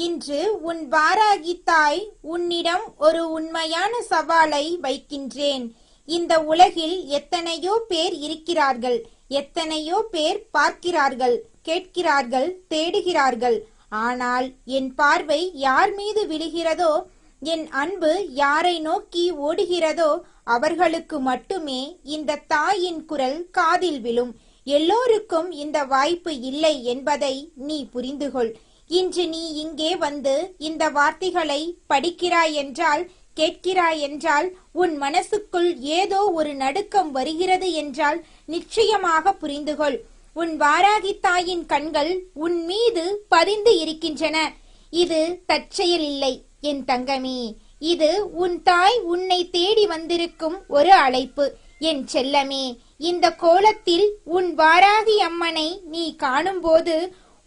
இன்று உன் வாராகி தாய் உன்னிடம் ஒரு உண்மையான சவாலை வைக்கின்றேன். இந்த உலகில் எத்தனையோ பேர் இருக்கிறார்கள், எத்தனையோ பேர் பார்க்கிறார்கள், கேட்கிறார்கள், தேடுகிறார்கள். ஆனால் என் பார்வை யார் மீது விழுகிறதோ, என் அன்பு யாரை நோக்கி ஓடுகிறதோ அவர்களுக்கு மட்டுமே இந்த தாயின் குரல் காதில் விழும். எல்லோருக்கும் இந்த வாய்ப்பு இல்லை என்பதை நீ புரிந்துகொள். இன்று நீ இங்கே வந்து இந்த வார்த்தைகளை படிக்கிறாய் என்றால், கேட்கிறாய் என்றால், உன் மனசுக்குள் ஏதோ ஒரு நடுக்கம் வருகிறது என்றால் நிச்சயமாக புரிந்துகொள். உன் வாராகி தாயின் கண்கள் உன் மீது பதிந்து இருக்கின்றன. இது தற்செயல் இல்லை என் தங்கமே. இது உன் தாய் உன்னை தேடி வந்திருக்கும் ஒரு அழைப்பு. என் செல்லமே, இந்த கோலத்தில் உன் வாராகி அம்மனை நீ காணும்போது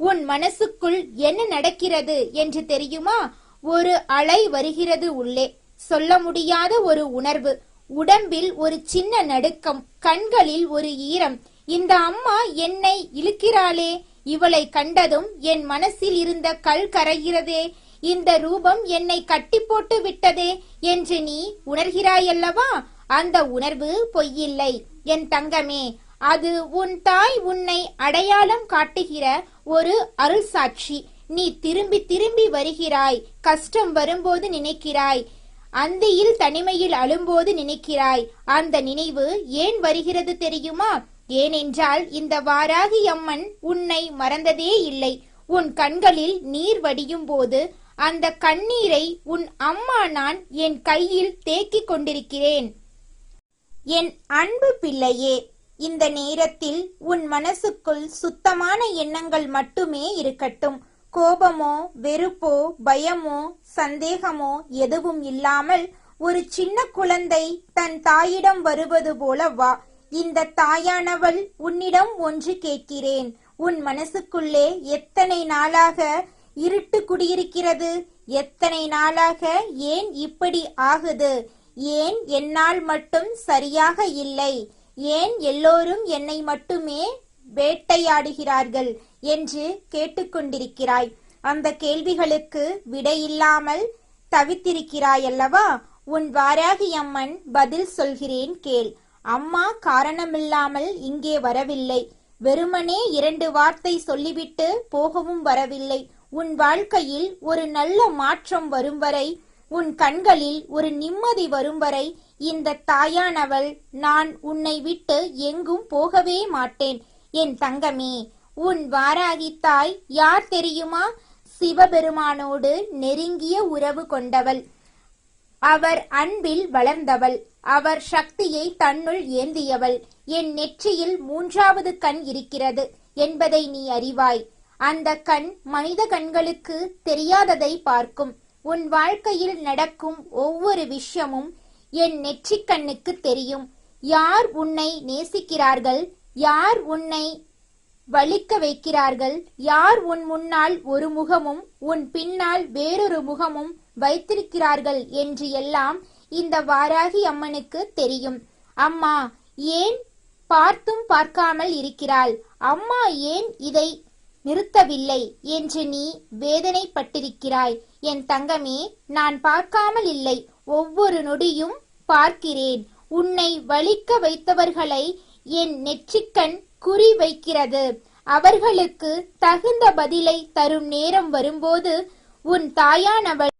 உன் மனசுக்குள் என்ன நடக்கிறது என்று தெரியுமா? ஒரு அலை வருகிறது உள்ளே, சொல்ல முடியாத ஒரு உணர்வு, உடம்பில் ஒரு சின்ன நடுக்கம், கண்களில் ஒரு ஈரம். இந்த அம்மா என்னை இழுக்கிறாளே, இவளை கண்டதும் என் மனசில் இருந்த கல் கரைகிறதே, இந்த ரூபம் என்னை கட்டி போட்டு விட்டதே என்று நீ உணர்கிறாயல்லவா? அந்த உணர்வு பொய்யில்லை என் தங்கமே. அது உன் தாய் உன்னை அடையாளம் காட்டுகிற ஒரு அருள் சாட்சி. நீ திரும்பி திரும்பி வருகிறாய், கஷ்டம் வரும்போது நினைக்கிறாய், அந்தியில் தனிமையில் அழும்போது நினைக்கிறாய். அந்த நினைவு ஏன் வருகிறது தெரியுமா? ஏனென்றால் இந்த வாராகி அம்மன் உன்னை மறந்ததே இல்லை. உன் கண்களில் நீர் வடியும் போது அந்த கண்ணீரை உன் அம்மா நான் என் கையில் தேக்கிக் கொண்டிருக்கிறேன். என் அன்பு பிள்ளையே, இந்த நேரத்தில் உன் மனசுக்குள் சுத்தமான எண்ணங்கள் மட்டுமே இருக்கட்டும். கோபமோ, வெறுப்போ, பயமோ, சந்தேகமோ எதுவும் இல்லாமல் ஒரு சின்ன குழந்தை தன் தாயிடம் வருவது போல வா. இந்த தாயானவள் உன்னிடம் ஒன்று கேட்கிறேன். உன் மனசுக்குள்ளே எத்தனை நாளாக இருட்டு குடியிருக்கிறது? எத்தனை நாளாக ஏன் இப்படி ஆகுது? ஏன் என்னால் மட்டும் சரியாக இல்லை? ஏன் எல்லோரும் என்னை மட்டுமே வேட்டையாடுகிறார்கள் என்று கேட்டுக்கொண்டிருக்கிறாய். அந்த கேள்விகளுக்கு விடையில்லாமல் தவித்திருக்கிறாயல்லவா? உன் வாராகி அம்மன் பதில் சொல்கிறேன் கேள். அம்மா காரணமில்லாமல் இங்கே வரவில்லை. வெறுமனே 2 வார்த்தை சொல்லிவிட்டு போகவும் வரவில்லை. உன் வாழ்க்கையில் ஒரு நல்ல மாற்றம் வரும் வரை, உன் கண்களில் ஒரு நிம்மதி வரும் வரை இந்த தாயானவள் நான் உன்னை விட்டு எங்கும் போகவே மாட்டேன். என் தங்கமே, உன் வாராகி தாய் யார் தெரியுமா? சிவபெருமானோடு நெருங்கிய உறவு கொண்டவள். அவர் அன்பில் வளர்ந்தவள். அவர் சக்தியை தன்னுள் ஏந்தியவள். என் நெற்றியில் 3வது கண் இருக்கிறது என்பதை நீ அறிவாய். அந்த கண் மனித கண்களுக்கு தெரியாததை பார்க்கும். உன் வாழ்க்கையில் நடக்கும் ஒவ்வொரு விஷயமும் என் நெற்றிக் கண்ணுக்கு தெரியும். யார் உன்னை நேசிக்கிறார்கள், யார் உன்னை வலிக்க வைக்கிறார்கள், யார் உன் முன்னால் ஒரு முகமும் உன் பின்னால் வேறொரு முகமும் வைத்திருக்கிறார்கள் என்று எல்லாம் இந்த வாராகி அம்மனுக்கு தெரியும். அம்மா ஏன் பார்த்தும் பார்க்காமல் இருக்கிறாள்? அம்மா ஏன் இதை நிறுத்தவில்லை என்று நீ வேதனைப்பட்டிருக்கிறாய். என் தங்கமே, நான் பார்க்காமல் இல்லை, ஒவ்வொரு நொடியும் பார்க்கிறேன். உன்னை வலிக்க வைத்தவர்களை என் நெற்றிக்கண் குறி வைக்கிறது. அவர்களுக்கு தகுந்த பதிலை தரும் நேரம் வரும்போது உன் தாயானவள்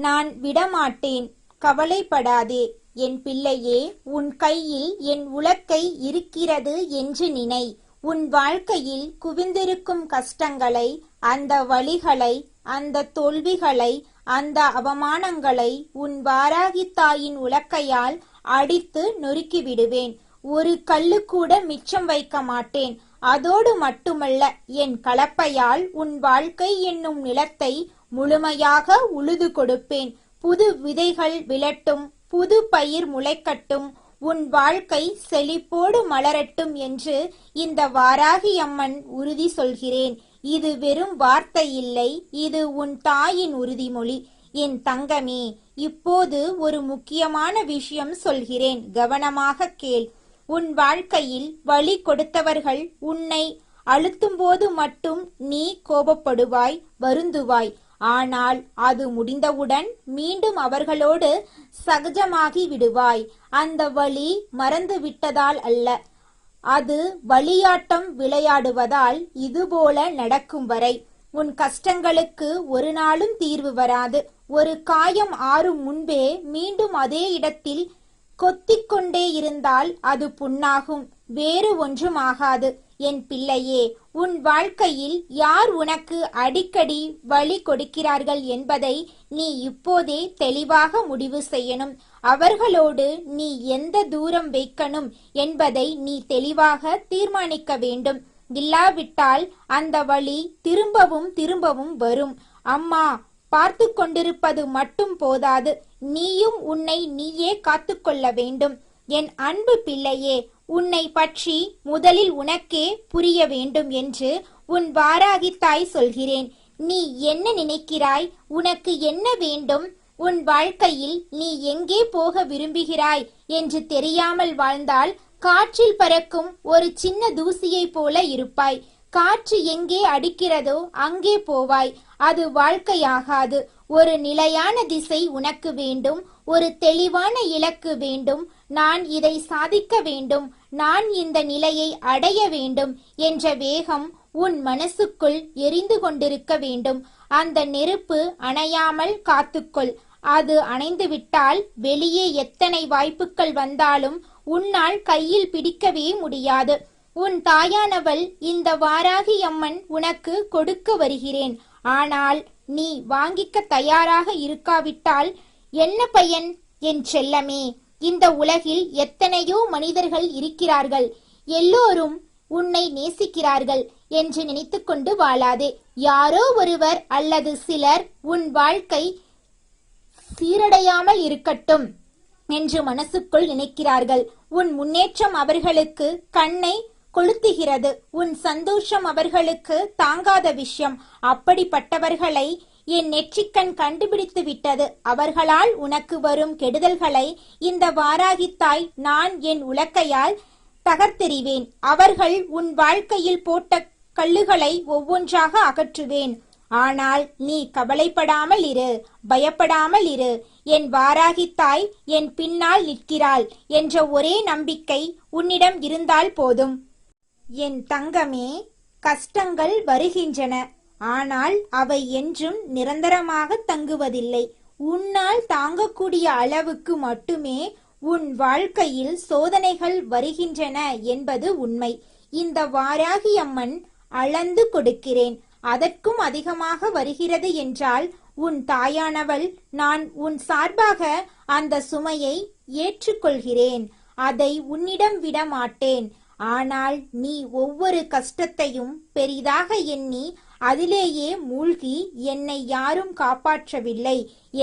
நான் விடமாட்டேன். கவலைப்படாதே என் பிள்ளையே. உன் கையில் என் உலக்கை இருக்கிறது என்று நினை. உன் வாழ்க்கையில் குவிந்திருக்கும் கஷ்டங்களை, அந்த வலிகளை, அந்த தோல்விகளை, அந்த அவமானங்களை உன் வாராகி தாயின் உலக்கையால் அடித்து நொறுக்கி விடுவேன். ஒரு கல்லு கூட மிச்சம் வைக்க மாட்டேன். அதோடு மட்டுமல்ல, என் கலப்பையால் உன் வாழ்க்கை என்னும் நிலத்தை முழுமையாக உழுது கொடுப்பேன். புது விதைகள் விழட்டும், புது பயிர் முளைக்கட்டும், உன் வாழ்க்கை செழிப்போடு மலரட்டும் என்று இந்த வாராகி அம்மன் உறுதி சொல்கிறேன். இது வெறும் வார்த்தை இல்லை, இது உன் தாயின் உறுதிமொழி. என் தங்கமே, இப்போது ஒரு முக்கியமான விஷயம் சொல்கிறேன், கவனமாக கேள். உன் வாழ்க்கையில் வலி கொடுத்தவர்கள் உன்னை அழுத்தும் போது மட்டும் நீ கோபப்படுவாய், வருந்துவாய். ஆனால் அது முடிந்தவுடன் மீண்டும் அவர்களோடு சகஜமாகி விடுவாய். அந்த வலி மறந்து விட்டதால் அல்ல, அது வலியாட்டம் விளையாடுவதால் இதுபோல நடக்கும் வரை. உன் கஷ்டங்களுக்கு ஒரு நாளும் தீர்வு வராது. ஒரு காயம் ஆறும் முன்பே மீண்டும் அதே இடத்தில் கொத்திக் கொண்டே இருந்தால் அது புண்ணாகும், வேறு ஒன்றும் ஆகாது. என் பிள்ளையே, உன் வாழ்க்கையில் யார் உனக்கு அடிக்கடி வலி கொடுக்கிறார்கள் என்பதை நீ இப்போதே தெளிவாக முடிவு செய்யணும். அவர்களோடு நீ எந்த தூரம் வைக்கணும் என்பதை நீ தெளிவாக தீர்மானிக்க வேண்டும். இல்லாவிட்டால் அந்த வலி திரும்பவும் திரும்பவும் வரும். அம்மா பார்த்து கொண்டிருப்பது மட்டும் போதாது, நீயும் உன்னை நீயே காத்து கொள்ள வேண்டும். என் அன்பு பிள்ளையே, உன்னை பற்றி முதலில் உனக்கே புரிய வேண்டும் என்று உன் வாராகி தாய் சொல்கிறேன். நீ என்ன நினைக்கிறாய்? உனக்கு என்ன வேண்டும்? உன் வாழ்க்கையில் நீ எங்கே போக விரும்புகிறாய் என்று தெரியாமல் வாழ்ந்தால் காற்றில் பறக்கும் ஒரு சின்ன தூசியை போல இருப்பாய். காற்று எங்கே அடிக்கிறதோ அங்கே போவாய். அது வாழ்க்கையாகாது. ஒரு நிலையான திசை உனக்கு வேண்டும். ஒரு தெளிவான இலக்கு வேண்டும். நான் இதை சாதிக்க வேண்டும், நான் இந்த நிலையை அடைய வேண்டும் என்ற வேகம் உன் மனசுக்குள் எரிந்து கொண்டிருக்க வேண்டும். அந்த நெருப்பு அணையாமல் காத்துக்கொள். அது அணைந்துவிட்டால் வெளியே எத்தனை வாய்ப்புகள் வந்தாலும் உன்னால் கையில் பிடிக்கவே முடியாது. உன் தாயானவள் இந்த வாராகி அம்மன் உனக்கு கொடுக்க வருகிறேன். ஆனால் நீ வாங்கிக்க தயாராக இருக்காவிட்டால் என்ன பயன்? என் செல்லமே, இந்த உலகில் எத்தனையோ மனிதர்கள் இருக்கிறார்கள். எல்லோரும் உன்னை நேசிக்கிறார்கள் என்று நினைத்துக்கொண்டு வாழாதே. யாரோ ஒருவர் அல்லது சிலர் உன் வாழ்க்கை சீரடையாமல் இருக்கட்டும் என்று மனசுக்குள் நினைக்கிறார்கள். உன் முன்னேற்றம் அவர்களுக்கு கண்ணை கொளுத்துகிறது. உன் சந்தோஷம் அவர்களுக்கு தாங்காத விஷயம். அப்படிப்பட்டவர்களை என் நெற்றிக்கண் கண்டுபிடித்து விட்டது. அவர்களால் உனக்கு வரும் கெடுதல்களை இந்த வாராகித்தாய் நான் என் உலக்கையால் தகர்த்தெறிவேன். அவர்கள் உன் வாழ்க்கையில் போட்ட கல்லுகளை ஒவ்வொன்றாக அகற்றுவேன். ஆனால் நீ கவலைப்படாமல் இரு, பயப்படாமல் இரு. என் வாராகித்தாய் என் பின்னால் நிற்கிறாள் என்ற ஒரே நம்பிக்கை உன்னிடம் இருந்தால் போதும். என் தங்கமே, கஷ்டங்கள் வருகின்றன. ஆனால் அவை என்றும் நிரந்தரமாக தங்குவதில்லை. உன்னால் தாங்கக்கூடிய அளவுக்கு மட்டுமே உன் வாழ்க்கையில் சோதனைகள் வருகின்றன என்பது உண்மை. இந்த வாராகி அம்மன் அளந்து கொடுக்கிறேன். அதற்கும் அதிகமாக வருகிறது என்றால் உன் தாயானவள் நான் உன் சார்பாக அந்த சுமையை ஏற்றுக்கொள்கிறேன். அதை உன்னிடம் விட மாட்டேன். ஆனால் நீ ஒவ்வொரு கஷ்டத்தையும் பெரிதாக எண்ணி அதிலேயே மூழ்கி என்னை யாரும் காப்பாற்றவில்லை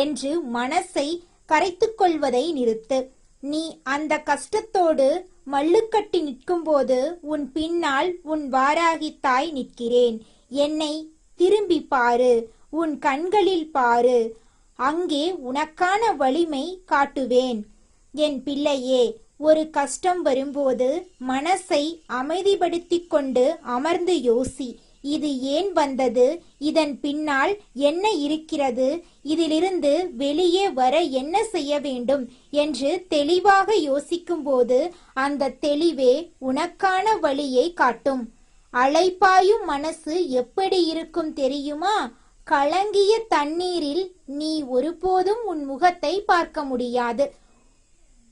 என்று மனசை கரைத்துக் கொள்வதை நிறுத்து. நீ அந்த கஷ்டத்தோடு மல்லுக்கட்டி நிற்கும்போது உன் பின்னால் உன் வாராகி தாய் நிற்கிறேன். என்னை திரும்பி பாரு, உன் கண்களில் பாரு. அங்கே உனக்கான வலிமை காட்டுவேன். என் பிள்ளையே, ஒரு கஷ்டம் வரும்போது மனசை அமைதிப்படுத்திக் கொண்டு அமர்ந்து யோசி. இது ஏன் வந்தது? இதன் பின்னால் என்ன இருக்கிறது? இதிலிருந்து வெளியே வர என்ன செய்ய வேண்டும் என்று தெளிவாக யோசிக்கும்போது அந்த தெளிவே உனக்கான வழியை காட்டும். அலைப்பாயும் மனசு எப்படி இருக்கும் தெரியுமா? கலங்கிய தண்ணீரில் நீ ஒருபோதும் உன் முகத்தை பார்க்க முடியாது.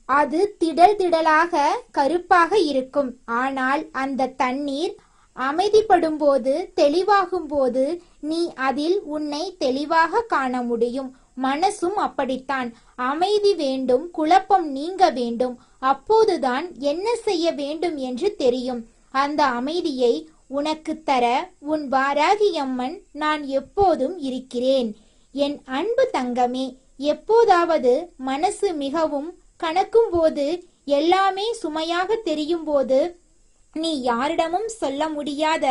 அது திடல் திடலாக கருப்பாக இருக்கும். ஆனால் அந்த தண்ணீர் அமைதிப்படும் போது, தெளிவாகும் போது நீ அதில் உன்னை தெளிவாக காண முடியும். மனசும் அப்படித்தான். அமைதி வேண்டும், குழப்பம் நீங்க வேண்டும். அப்போதுதான் என்ன செய்ய வேண்டும் என்று தெரியும். அந்த அமைதியை உனக்கு தர உன் வாராகி அம்மன் நான் எப்போதும் இருக்கிறேன். என் அன்பு தங்கமே, எப்போதாவது மனசு மிகவும் கணக்கும் போது, எல்லாமே சுமையாக தெரியும் போது, நீ யாரிடமும் சொல்ல முடியாத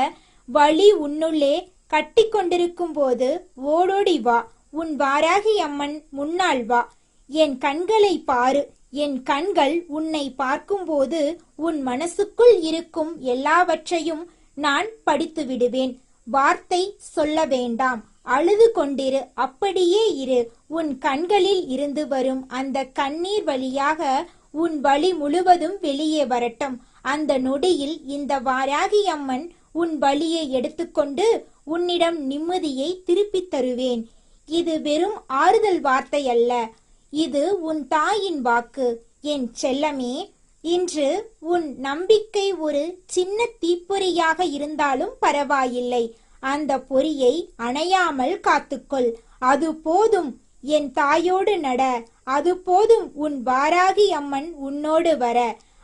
வலி உன்னுள்ளே கட்டி கொண்டிருக்கும் போது ஓடோடி வா. உன் வாராகி அம்மன் முன்னால் வா. என் கண்களை பாரு. என் கண்கள் உன்னை பார்க்கும்போது உன் மனசுக்குள் இருக்கும் எல்லாவற்றையும் நான் படித்து விடுவேன். வார்த்தை சொல்ல வேண்டாம், அழுது கொண்டிரு, அப்படியே இரு. உன் கண்களில் இருந்து வரும் அந்த கண்ணீர் வழியாக உன் வலி முழுவதும் வெளியே வரட்டும். அந்த நொடியில் இந்த வாராகி அம்மன் உன் வலியை எடுத்துக்கொண்டு உன்னிடம் நிம்மதியை திருப்பித் தருவேன். இது வெறும் ஆறுதல் வார்த்தை அல்ல, இது உன் தாயின் வாக்கு. என் செல்லமே, இன்று உன் நம்பிக்கை ஒரு சின்ன தீப்பொறியாக இருந்தாலும் பரவாயில்லை. அந்த பொறியை அணையாமல் காத்துக்கொள். அது போதும். என் தாயோடு நட. அது போதும் உன் வாராகி அம்மன் உன்னோடு வர.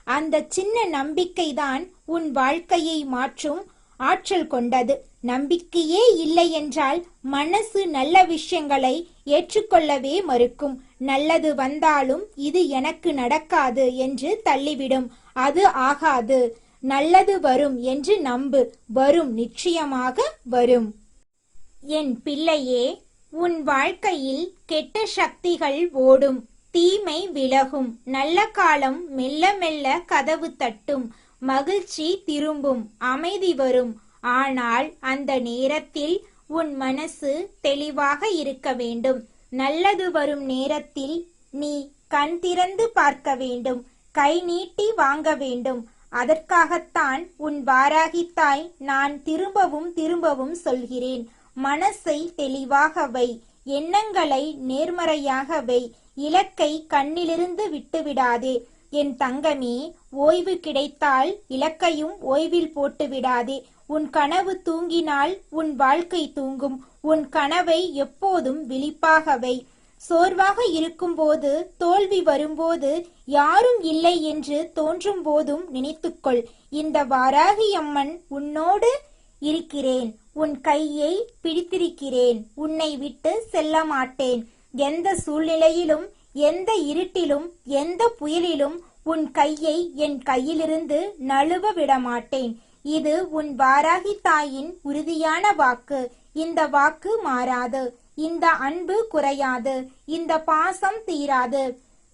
அந்த சின்ன நம்பிக்கைதான் உன் வாழ்க்கையை மாற்றும் ஆற்றல் கொண்டது. நம்பிக்கையே இல்லை என்றால் மனசு நல்ல விஷயங்களை ஏற்றுக்கொள்ளவே மறுக்கும். நல்லது வந்தாலும் இது எனக்கு நடக்காது என்று தள்ளிவிடும். அது ஆகாது. நல்லது வரும் என்று நம்பு. வரும், நிச்சயமாக வரும். என் பிள்ளையே, உன் வாழ்க்கையில் கெட்ட சக்திகள் ஓடும், தீமை விலகும், நல்ல காலம் மெல்ல மெல்ல கதவு தட்டும், மகிழ்ச்சி திரும்பும், அமைதி வரும். ஆனால் அந்த நேரத்தில் உன் மனசு தெளிவாக இருக்க வேண்டும். நல்லது வரும் நேரத்தில் நீ கண் திறந்து பார்க்க வேண்டும், கை நீட்டி வாங்க வேண்டும். அதற்காகத்தான் உன் வாராகி தாய் நான் திரும்பவும் திரும்பவும் சொல்கிறேன். மனசை தெளிவாக வை, எண்ணங்களை நேர்மறையாக வை, இலக்கை கண்ணிலிருந்து விட்டுவிடாதே. என் தங்கமே, ஓய்வு கிடைத்தால் இலக்கையும் ஓய்வில் போட்டு விடாதே. உன் கனவு தூங்கினால் உன் வாழ்க்கை தூங்கும். உன் கனவை எப்போதும் விழிப்பாக வை. சோர்வாக இருக்கும்போது, தோல்வி வரும்போது, யாரும் இல்லை என்று தோன்றும் போதும் நினைத்துக்கொள், இந்த வாராகி அம்மன் உன்னோடு இருக்கிறேன். உன் கையை பிடித்திருக்கிறேன். உன்னை விட்டு செல்ல மாட்டேன். எந்த சூழ்நிலையிலும், எந்த இருட்டிலும், எந்த புயலிலும் உன் கையை என் கையிலிருந்து நழுவ விட மாட்டேன். இது உன் வாராகி தாயின் உறுதியான வாக்கு. இந்த வாக்கு மாறாது. இந்த அன்பு குறையாது. இந்த பாசம் தீராது.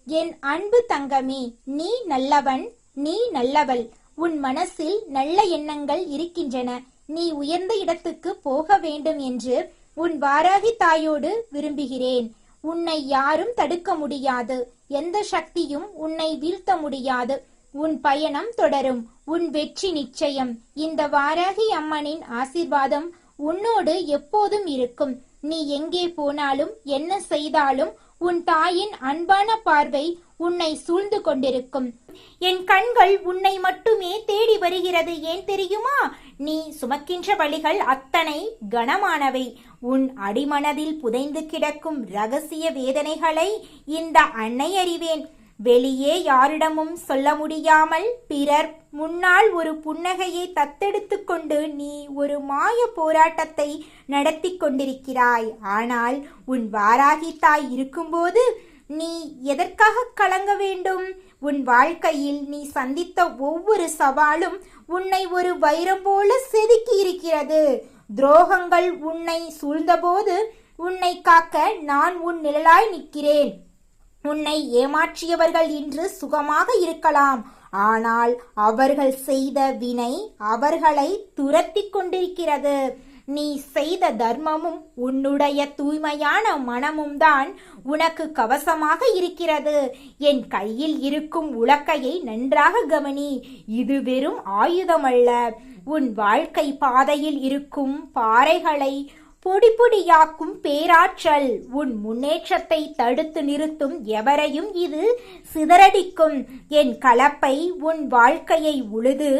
என் அன்பு தங்கமே, நீ நல்லவன், நீ நல்லவள். உன் மனசில் நல்ல எண்ணங்கள் இருக்கின்றன. நீ உயர்ந்த இடத்துக்கு போக வேண்டும் என்று உன் வாராகி தாயோடு விரும்புகிறேன். உன்னை யாரும் தடுக்க முடியாது. எந்த சக்தியும் உன்னை வீழ்த்த முடியாது. உன் பயணம் தொடரும். உன் வெற்றி நிச்சயம். இந்த வாராகி அம்மனின் ஆசீர்வாதம் உன்னோடு எப்போதும் இருக்கும். நீ எங்கே போனாலும், என்ன செய்தாலும் உன் தாயின் அன்பான பார்வை உன்னை சூழ்ந்து கொண்டிருக்கும். என் கண்கள் உன்னை மட்டுமே தேடி வருகிறது. ஏன் தெரியுமா? நீ சுமக்கின்ற வழிகள் அத்தனை கனமானவை. உன் அடிமனதில் புதைந்து கிடக்கும் ரகசிய வேதனைகளை இந்த அன்னை அறிவேன். வெளியே யாரிடமும் சொல்ல முடியாமல் பிறர் முன்னால் ஒரு புன்னகையை தத்தெடுத்து கொண்டு நீ ஒரு மாய போராட்டத்தை நடத்தி கொண்டிருக்கிறாய். ஆனால் உன் வாராகி தாய் இருக்கும்போது நீ எதற்காக கலங்க வேண்டும்? உன் வாழ்க்கையில் நீ சந்தித்த ஒவ்வொரு சவாலும் உன்னை ஒரு வைரம் போல செதுக்கி இருக்கிறது. துரோகங்கள் உன்னை சூழ்ந்தபோது உன்னை காக்க நான் உன் நிழலாய் நிற்கிறேன். உன்னை ஏமாற்றியவர்கள் இன்று சுகமாக இருக்கலாம். ஆனால் அவர்கள் செய்த வினை அவர்களை துரத்தி கொண்டிருக்கிறது. நீ செய்த தர்மமும் உன்னுடைய தூய்மையான மனமும் தான் உனக்கு கவசமாக இருக்கிறது. என் கையில் இருக்கும் உலக்கையை நன்றாக கவனி. இது வெறும் ஆயுதமல்ல. உன் வாழ்க்கை பாதையில் இருக்கும் பாறைகளை பொடி பொடியாக்கும் பேராற்றல். உன் முன்னேற்றத்தை தடுத்து நிறுத்தும் எவரையும் இது சிதறடிக்கும். என் கலப்பை உன் வாழ்க்கையை உழுது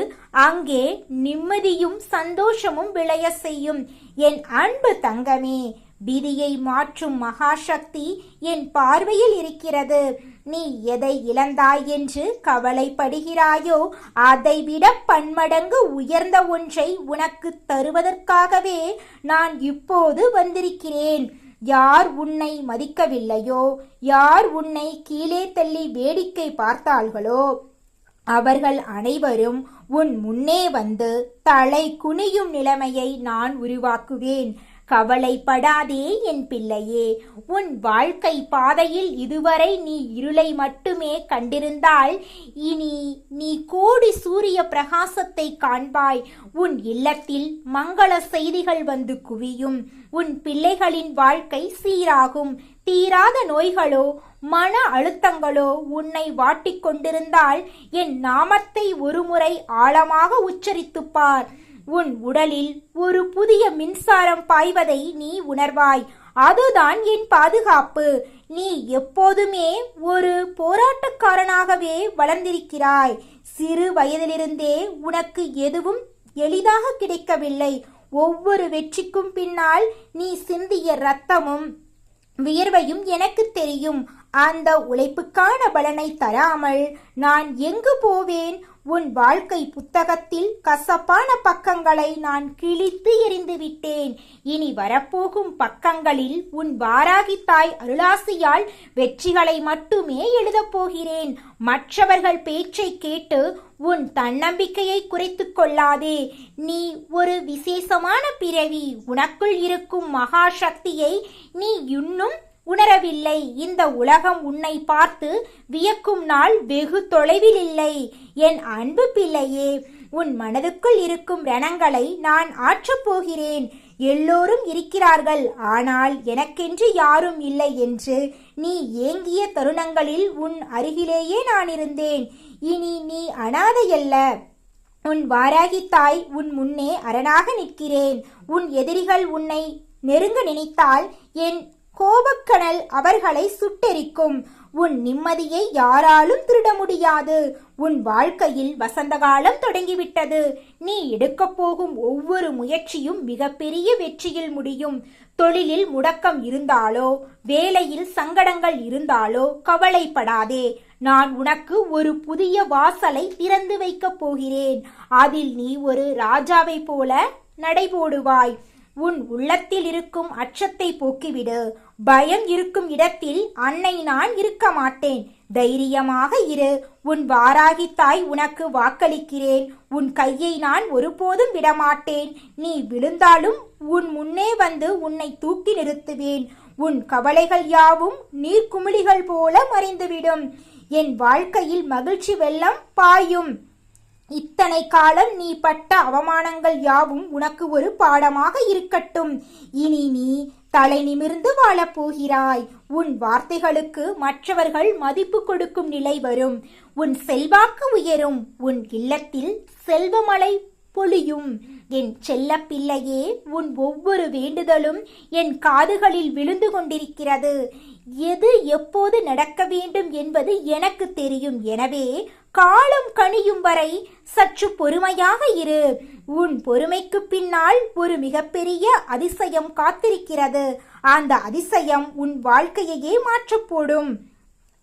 அங்கே நிம்மதியும் சந்தோஷமும் விளைய செய்யும். என் அன்பு தங்கமே, விதியை மாற்றும் மகாசக்தி என் பார்வையில் இருக்கிறது. நீ எதை இழந்தாய் என்று கவலைப்படுகிறாயோ அதைவிட பன்மடங்கு உயர்ந்த ஒன்றை உனக்கு தருவதற்காகவே நான் இப்போது வந்திருக்கிறேன். யார் உன்னை மதிக்கவில்லையோ, யார் உன்னை கீழே தள்ளி வேடிக்கை பார்த்தார்களோ அவர்கள் அனைவரும் உன் முன்னே வந்து தலை குனியும் நிலைமையை நான் உருவாக்குவேன். கவலைப்படாதே என் பிள்ளையே. உன் வாழ்க்கை பாதையில் இதுவரை நீ இருளை மட்டுமே கண்டிருந்தால் இனி நீ கோடி சூரிய பிரகாசத்தை காண்பாய். உன் இல்லத்தில் மங்கள செய்திகள் வந்து குவியும். உன் பிள்ளைகளின் வாழ்க்கை சீராகும். தீராத நோய்களோ மன அழுத்தங்களோ உன்னை வாட்டிக் கொண்டிருந்தால் என் நாமத்தை ஒருமுறை ஆழமாக உச்சரித்துப் பார். உன் உடலில் ஒரு புதிய மின்சாரம் பாய்வதை நீ உணர்வாய். அதுதான் என் பாதுகாப்பு. நீ எப்போதுமே ஒரு போராட்டக்காரனாகவே வளர்ந்திருக்கிறாய். சிறு வயதிலிருந்தே உனக்கு எதுவும் எளிதாக கிடைக்கவில்லை. ஒவ்வொரு வெற்றிக்கும் பின்னால் நீ சிந்திய இரத்தமும் வியர்வையும் எனக்கு தெரியும். அந்த உழைப்புக்கான பலனை தராமல் நான் எங்கு போவேன்? உன் வாழ்க்கை புத்தகத்தில் கசப்பான பக்கங்களை நான் கிழித்து எறிந்து விட்டேன். இனி வரப்போகும் பக்கங்களில் உன் வாராகி தாய் அருளாசியால் வெற்றிகளை மட்டுமே எழுதப் போகிறேன். மற்றவர்கள் பேச்சை கேட்டு உன் தன்னம்பிக்கையை குறைத்துக் கொள்ளாதே. நீ ஒரு விசேஷமான பிறவி. உனக்குள் இருக்கும் மகா சக்தியை நீ இன்னும் உணரவில்லை. இந்த உலகம் உன்னை பார்த்து வியக்கும் நாள் வெகு தொலைவில் இல்லை. என் அன்பு பிள்ளையே, உன் மனதுக்குள் இருக்கும் ரணங்களை நான் ஆற்றப் போகிறேன். எல்லோரும் இருக்கிறார்கள், ஆனால் எனக்கென்று யாரும் இல்லை என்று நீ ஏங்கிய தருணங்களில் உன் அருகிலேயே நான் இருந்தேன். இனி நீ அனாதையல்ல. உன் வாராகி தாய் உன் முன்னே அரணாக நிற்கிறேன். உன் எதிரிகள் உன்னை நெருங்க நினைத்தால் என் கோபக்கனல் அவர்களை சுட்டெரிக்கும். உன் நிம்மதியை யாராலும் திருட முடியாது. உன் வாழ்க்கையில் வசந்த காலம் தொடங்கிவிட்டது. நீ எடுக்கப் போகும் ஒவ்வொரு முயற்சியும் மிகப்பெரிய வெற்றியில் முடியும். தொழிலில் முடக்கம் இருந்தாலோ வேலையில் சங்கடங்கள் இருந்தாலோ கவலைப்படாதே. நான் உனக்கு ஒரு புதிய வாசலை திறந்து வைக்கப் போகிறேன். அதில் நீ ஒரு ராஜாவை போல நடைபோடுவாய். உன் உள்ளத்தில் இருக்கும் அச்சத்தை போக்கிவிடு. பயம் இருக்கும் இடத்தில் அன்னை நான் இருக்க மாட்டேன். தைரியமாக இரு. உன் வாராகி தாய் உனக்கு வாக்களிக்கிறேன். உன் கையை நான் ஒருபோதும் விடமாட்டேன். நீ விழுந்தாலும் உன் முன்னே வந்து உன்னை தூக்கி நிறுத்துவேன். உன் கவலைகள் யாவும் நீர்க்குமிழிகள் போல மறைந்துவிடும். என் வாழ்க்கையில் மகிழ்ச்சி வெள்ளம் பாயும். இத்தனை காலம் நீ பட்ட அவமானங்கள் யாவும் உனக்கு ஒரு பாடமாக இருக்கட்டும். இனி நீ தலை நிமிர்ந்து வாழப்போகிறாய். உன் வார்த்தைகளுக்கு மற்றவர்கள் மதிப்பு கொடுக்கும் நிலை வரும். உன் செல்வாக்கு உயரும். உன் இல்லத்தில் செல்வமழை பொழியும். என் செல்ல பிள்ளையே, உன் ஒவ்வொரு வேண்டுதலும் என் காதுகளில் விழுந்து கொண்டிருக்கிறது. எது எப்போது நடக்க வேண்டும் என்பது எனக்கு தெரியும். எனவே காலம் கனியும் வரை சற்று பொறுமையாக இரு. உன் பொறுமைக்கு பின்னால் ஒரு மிகப்பெரிய அதிசயம் காத்திருக்கிறது. அந்த அதிசயம் உன் வாழ்க்கையையே மாற்றப் போடும்.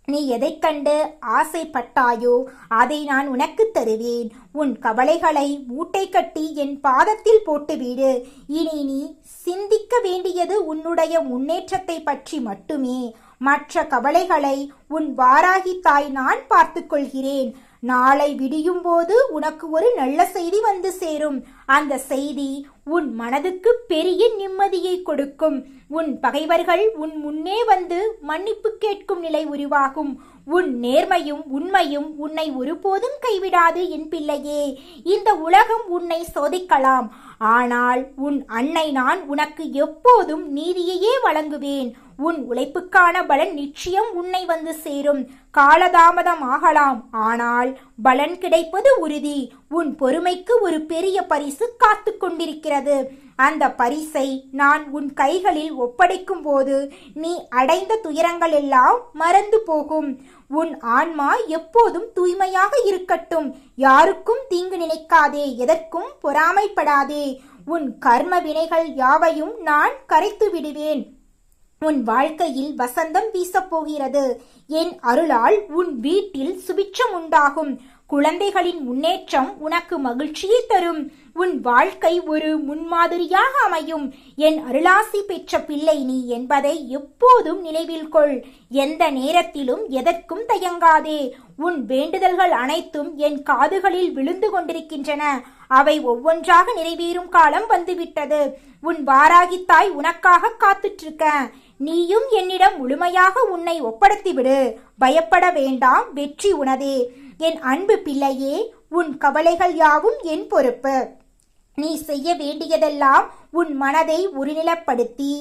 நீ எதைக் கண்டு ஆசைப்பட்டாயோ அதை நான் உனக்கு தருவேன். உன் கவலைகளை மூட்டை கட்டி என் பாதத்தில் போட்டுவிடு. இனி நீ சிந்திக்க வேண்டியது உன்னுடைய முன்னேற்றத்தை பற்றி மட்டுமே. மற்ற கவலைகளை உன் வாராகி தாய் நான் பார்த்துக் கொள்கிறேன். நாளை விடியும் போது உனக்கு ஒரு நல்ல செய்தி வந்து சேரும். அந்த செய்தி உன் மனதுக்கு பெரிய நிம்மதியை கொடுக்கும். உன் பகைவர்கள் உன் முன்னே வந்து மன்னிப்பு கேட்கும் நிலை உருவாகும். உன் நேர்மையும் உண்மையும் உன்னை ஒருபோதும் கைவிடாது என் பிள்ளையே. இந்த உலகம் உன்னை சோதிக்கலாம், ஆனால் உன் அன்னை நான் உனக்கு எப்போதும் நீதியையே வழங்குவேன். உன் உழைப்புக்கான பலன் நிச்சயம் உன்னை வந்து சேரும். காலதாமதம் ஆகலாம், ஆனால் பலன் கிடைப்பது உறுதி. உன் பொறுமைக்கு ஒரு பெரிய பரிசு காத்து கொண்டிருக்கிறது. அந்த பரிசை நான் உன் கைகளில் ஒப்படைக்கும் போது நீ அடைந்த துயரங்கள் எல்லாம் மறந்து போகும். உன் ஆன்மா எப்போதும் தூய்மையாக இருக்கட்டும். யாருக்கும் தீங்கு நினைக்காதே, எதற்கும் பொறாமைப்படாதே. உன் கர்ம வினைகள் யாவையும் நான் கரைத்து விடுவேன். உன் வாழ்க்கையில் வசந்தம் வீசப்போகிறது. என் அருளால் உன் வீட்டில் சுபிட்சம் உண்டாகும். குழந்தைகளின் முன்னேற்றம் உனக்கு மகிழ்ச்சியை தரும். உன் வாழ்க்கை ஒரு முன்மாதிரியாக அமையும். என் அருளாசி பெற்ற பிள்ளை நீ என்பதை எப்போதும் நினைவில் கொள். எந்த நேரத்திலும் எதற்கும் தயங்காதே. உன் வேண்டுதல்கள் அனைத்தும் என் காதுகளில் விழுந்து கொண்டிருக்கின்றன. அவை ஒவ்வொன்றாக நிறைவேறும் காலம் வந்துவிட்டது. உன் வாராகி தாய் உனக்காக காத்துட்டு இருக்க. நீயும் என்னிடம் முழுமையாக உன்னை ஒப்படைத்துவிடு. பயப்பட வேண்டாம், வெற்றி உனதே. என் அன்பு பிள்ளையே, உன் கவலைகள் யாவும் என் பொறுப்பு. நீ செய்ய வேண்டியதெல்லாம் உன் மனதை ஒருநிலைப்படுத்தி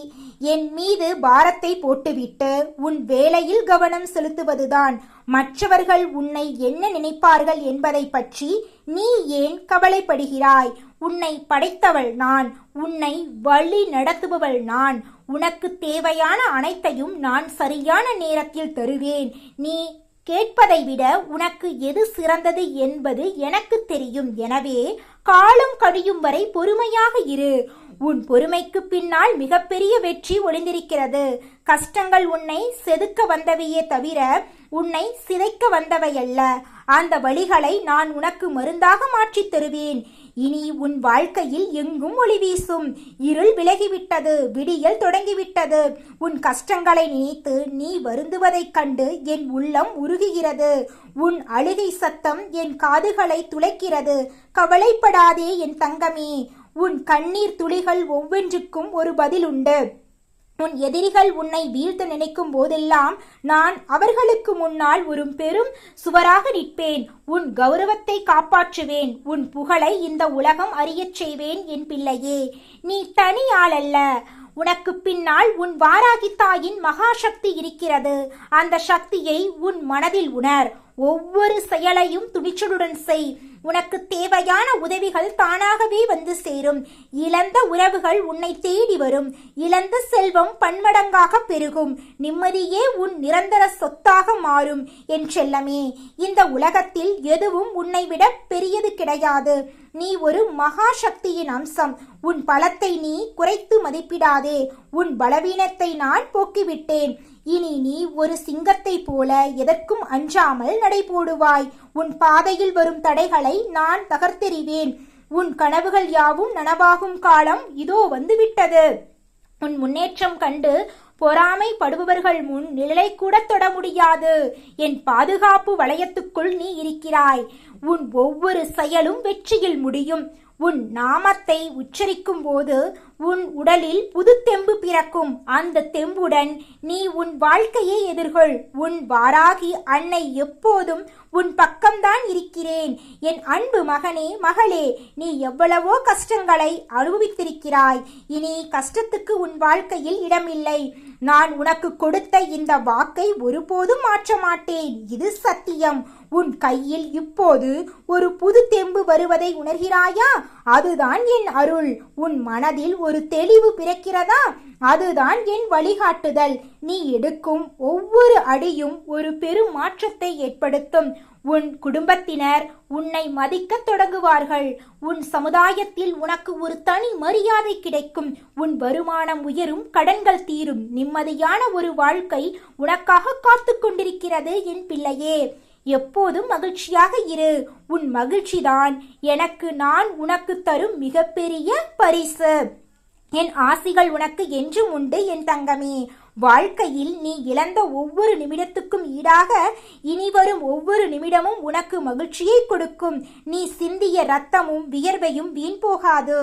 என் மீது பாரத்தை போட்டுவிட்டு உன் வேலையில் கவனம் செலுத்துவதுதான். மற்றவர்கள் உன்னை என்ன நினைப்பார்கள் என்பதை பற்றி நீ ஏன் கவலைப்படுகிறாய்? உன்னை படைத்தவள் நான், உன்னை வழி நடத்துபவள் நான். உனக்கு தேவையான அனைத்தையும் நான் சரியான நேரத்தில் தருவேன். நீ கேட்பதை விட உனக்கு எது சிறந்தது என்பது எனக்கு தெரியும். எனவே காலம் கழியும் வரை பொறுமையாக இரு. உன் பொறுமைக்கு பின்னால் மிகப்பெரிய வெற்றி ஒளிந்திருக்கிறது. கஷ்டங்கள் உன்னை செதுக்க வந்தவையே தவிர உன்னை சிதைக்க வந்தவையல்ல. அந்த வழிகளை நான் உனக்கு மருந்தாக மாற்றித் தருவேன். இனி உன் வாழ்க்கையில் எங்கும் ஒளி வீசும். இருள் விலகிவிட்டது, விடியல் தொடங்கிவிட்டது. உன் கஷ்டங்களை நினைத்து நீ வருந்துவதைக் கண்டு என் உள்ளம் உருகுகிறது. உன் அழுகை சத்தம் என் காதுகளை துளைக்கிறது. கவலைப்படாதே என் தங்கமே. உன் கண்ணீர் துளிகள் ஒவ்வொன்றுக்கும் ஒரு பதில் உண்டு. உன் எதிரிகள் உன்னை வீழ்த்த நினைக்கும் போதெல்லாம் நான் அவர்களுக்கு முன்னால் ஒரு பெரும் சுவராக நிற்பேன். உன் கௌரவத்தை காப்பாற்றுவேன். உன் புகழை இந்த உலகம் அறியச் செய்வேன். என் பிள்ளையே, நீ தனியாள் அல்ல. உனக்கு பின்னால் உன் வாராகி தாயின் மகாசக்தி இருக்கிறது. அந்த சக்தியை உன் மனதில் உணர். ஒவ்வொரு செயலையும் துணிச்சலுடன் செய். உனக்கு தேவையான உதவிகள் தானாகவே வந்து சேரும். இழந்த உறவுகள் உன்னை தேடி வரும். இழந்த செல்வம் பன்மடங்காக பெருகும். நிம்மதியே உன் நிரந்தர சொத்தாக மாறும். என் செல்லமே, இந்த உலகத்தில் எதுவும் உன்னை விட பெரியது கிடையாது. நீ ஒரு மகா சக்தியின் அம்சம். உன் பலத்தை நீ குறைத்து மதிப்பிடாதே. உன் பலவீனத்தை நான் போக்கிவிட்டேன். இனி நீ ஒரு சிங்கத்தை போல எதற்கும் அஞ்சாமல் நடைபோடுவாய். உன் பாதையில் வரும் தடைகளை நான் தகர்த்தெறிவேன். உன் கனவுகள் யாவும் நனவாகும் காலம் இதோ வந்துவிட்டது. உன் முன்னேற்றம் கண்டு பொறாமைப்படுபவர்கள் முன் நிழலை கூட தொட முடியாது. என் பாதுகாப்பு வளையத்துக்குள் நீ இருக்கிறாய். உன் ஒவ்வொரு செயலும் வெற்றியில் முடியும். உன் நாமத்தை உச்சரிக்கும் போது உன் உடலில் புது தெம்பு பிறக்கும். அந்த தெம்புடன் நீ உன் வாழ்க்கையை எதிர்கொள். உன் வாராகி அன்னை எப்போதும் உன் பக்கம்தான் இருக்கிறேன். என் அன்பு மகனே, மகளே, நீ எவ்வளவோ கஷ்டங்களை அனுபவித்திருக்கிறாய். இனி கஷ்டத்துக்கு உன் வாழ்க்கையில் இடமில்லை. நான் உனக்கு கொடுத்த இந்த வாக்கை ஒருபோதும் மாற்ற மாட்டேன். இது சத்தியம். உன் கையில் இப்போது ஒரு புது தெம்பு வருவதை உணர்கிறாயா? அதுதான் என் அருள். உன் மனதில் ஒரு தெளிவு பிறக்கிறதா? அதுதான் என் வழிகாட்டுதல். நீ எடுக்கும் ஒவ்வொரு அடியும் ஒரு பெரும் மாற்றத்தை ஏற்படுத்தும். உன் குடும்பத்தினர் உன்னை மதிக்கத் தொடங்குவார்கள். உன் சமுதாயத்தில் உனக்கு ஒரு தனி மரியாதை கிடைக்கும். உன் வருமானம் உயரும், கடன்கள் தீரும். நிம்மதியான ஒரு வாழ்க்கை உனக்காக காத்து கொண்டிருக்கிறது. என் பிள்ளையே, எப்போதும் மகிழ்ச்சியாக இரு. உன் மகிழ்ச்சிதான் நான் உனக்கு தரும் மிகப்பெரிய பரிசு. என் ஆசிகள் உனக்கு என்றும் உண்டு. என் தங்கமே, வாழ்க்கையில் நீ இழந்த ஒவ்வொரு நிமிடத்துக்கும் ஈடாக இனி வரும் ஒவ்வொரு நிமிடமும் உனக்கு மகிழ்ச்சியை கொடுக்கும். நீ சிந்திய ரத்தமும் வியர்வையும் வீண் போகாது.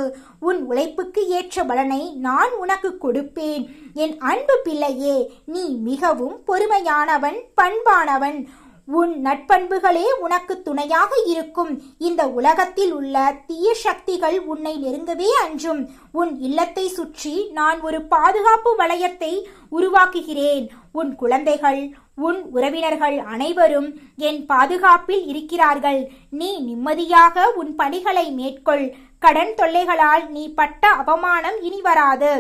உன் உழைப்புக்கு ஏற்ற பலனை நான் உனக்கு கொடுப்பேன். என் அன்பு பிள்ளையே, நீ மிகவும் பொறுமையானவன், பண்பானவன். உன் நட்பண்புகளே உனக்கு துணையாக இருக்கும். இந்த உலகத்தில் உள்ள தீய சக்திகள் உன்னை நெருங்கவே அஞ்சும். உன் இல்லத்தை சுற்றி நான் ஒரு பாதுகாப்பு வளையத்தை உருவாக்குகிறேன். உன் குழந்தைகள், உன் உறவினர்கள் அனைவரும் என் பாதுகாப்பில் இருக்கிறார்கள். நீ நிம்மதியாக உன் பணிகளை மேற்கொள். கடன் தொல்லைகளால் நீ பட்ட அவமானம் இனி வராது.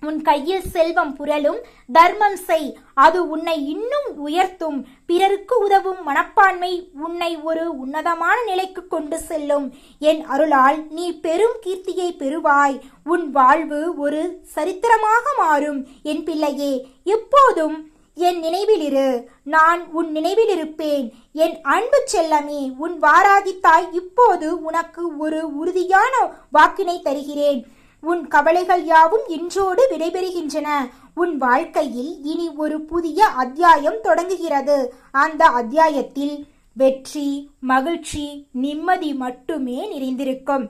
உன் கையில் செல்வம் புரளும். தர்மம் செய், அது உன்னை இன்னும் உயர்த்தும். பிறருக்கு உதவும் மனப்பான்மை உன்னை ஒரு உன்னதமான நிலைக்கு கொண்டு செல்லும். என் அருளால் நீ பெரும் கீர்த்தியை பெறுவாய். உன் வாழ்வு ஒரு சரித்திரமாக மாறும். என் பிள்ளையே, எப்போதும் என் நினைவிலிரு. நான் உன் நினைவில் இருப்பேன். என் அன்பு செல்லமே, உன் வாராகி தாய் இப்போது உனக்கு ஒரு உறுதியான வாக்கினை தருகிறேன். உன் கவலைகள் யாவும் இன்றோடு விடைபெறுகின்றன. உன் வாழ்க்கையில் இனி ஒரு புதிய அத்தியாயம் தொடங்குகிறது. அந்த அத்தியாயத்தில் வெற்றி, மகிழ்ச்சி, நிம்மதி மட்டுமே நிறைந்திருக்கும்.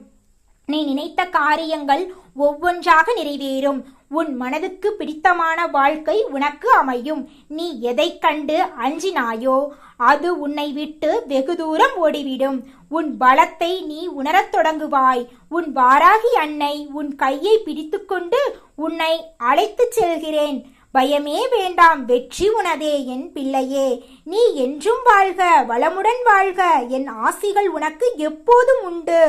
நீ நினைத்த காரியங்கள் ஒவ்வொன்றாக நிறைவேறும். உன் மனதுக்கு பிடித்தமான வாழ்க்கை உனக்கு அமையும். நீ எதைக் கண்டு அஞ்சினாயோ அது உன்னை விட்டு வெகு தூரம் ஓடிவிடும். உன் பலத்தை நீ உணரத் தொடங்குவாய். உன் வாராகி அன்னை உன் கையை பிடித்துக்கொண்டு உன்னை அழைத்துச் செல்கிறேன். பயமே வேண்டாம், வெற்றி உனதே என் பிள்ளையே. நீ என்றும் வாழ்க, வளமுடன் வாழ்க. என் ஆசிகள் உனக்கு எப்போதும் உண்டு.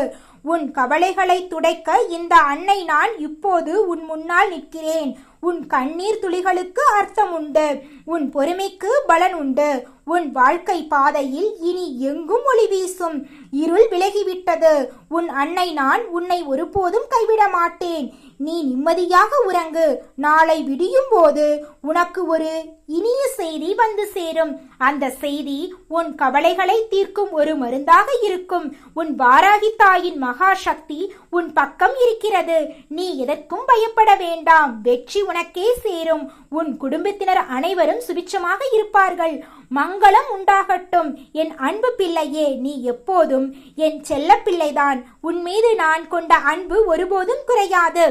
உன் கவலைகளை துடைக்க இந்த அன்னை நான் இப்போது உன் முன்னால் நிற்கிறேன். உன் கண்ணீர் துளிகளுக்கு அர்த்தம் உண்டு. உன் பொறுமைக்கு பலன் உண்டு. உன் வாழ்க்கை பாதையில் இனி எங்கும் ஒளி வீசும். இருள் விலகிவிட்டது. உன் அன்னை நான் உன்னை ஒருபோதும் கைவிட மாட்டேன். நீ நிம்மதியாக உறங்கு. நாளை விடியும் போது உனக்கு ஒரு இனிய செய்தி வந்து சேரும். அந்த செய்தி உன் கவலைகளை தீர்க்கும் ஒரு மருந்தாக இருக்கும். உன் வாராகி தாயின் மகா சக்தி உன் பக்கம் இருக்கிறது. நீ எதற்கும் பயப்பட வேண்டாம். வெற்றி உனக்கே சேரும். உன் குடும்பத்தினர் அனைவரும் சுபிட்சமாக இருப்பார்கள். மங்களம் உண்டாகட்டும். என் அன்பு பிள்ளையே, நீ எப்போதும் என் செல்ல பிள்ளைதான். உன் மீது நான் கொண்ட அன்பு ஒருபோதும் குறையாது.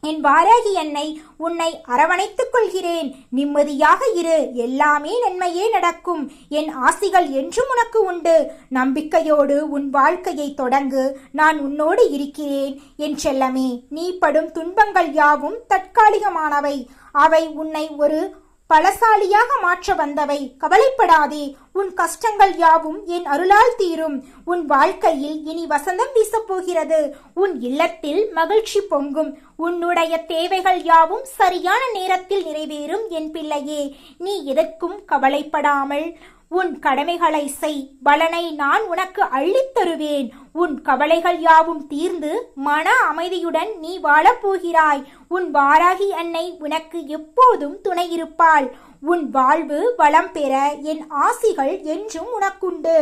என் வாராகி அன்னை உன்னை அரவணைத்துக் கொள்கிறேன். நிம்மதியாக இரு. எல்லாமே நன்மையே நடக்கும். என் ஆசிகள் என்றும் உனக்கு உண்டு. நம்பிக்கையோடு உன் வாழ்க்கையை தொடங்கு. நான் உன்னோடு இருக்கிறேன் என் செல்லமே. நீ படும் துன்பங்கள் யாவும் தற்காலிகமானவை. அவை உன்னை ஒரு பலசாலியாக மாற்ற வந்தவை. கவலைப்படாதே. உன் கஷ்டங்கள் யாவும் என் அருளால் தீரும். உன் வாழ்க்கையில் இனி வசந்தம் வீசப்போகிறது. உன் இல்லத்தில் மகிழ்ச்சி பொங்கும். உன்னுடைய தேவைகள் யாவும் சரியான நேரத்தில் நிறைவேறும் என் பிள்ளையே. நீ எதற்கும் கவலைப்படாமல் உன் கடமைகளை செய். பலனை நான் உனக்கு அள்ளித் தருவேன். உன் கவலைகள் யாவும் தீர்ந்து மன அமைதியுடன் நீ வாழப்போகிறாய். உன் வாராகி அன்னை உனக்கு எப்போதும் துணை இருப்பாள். உன் வாழ்வு வளம் பெற என் ஆசிகள் என்றும் உனக்குண்டு.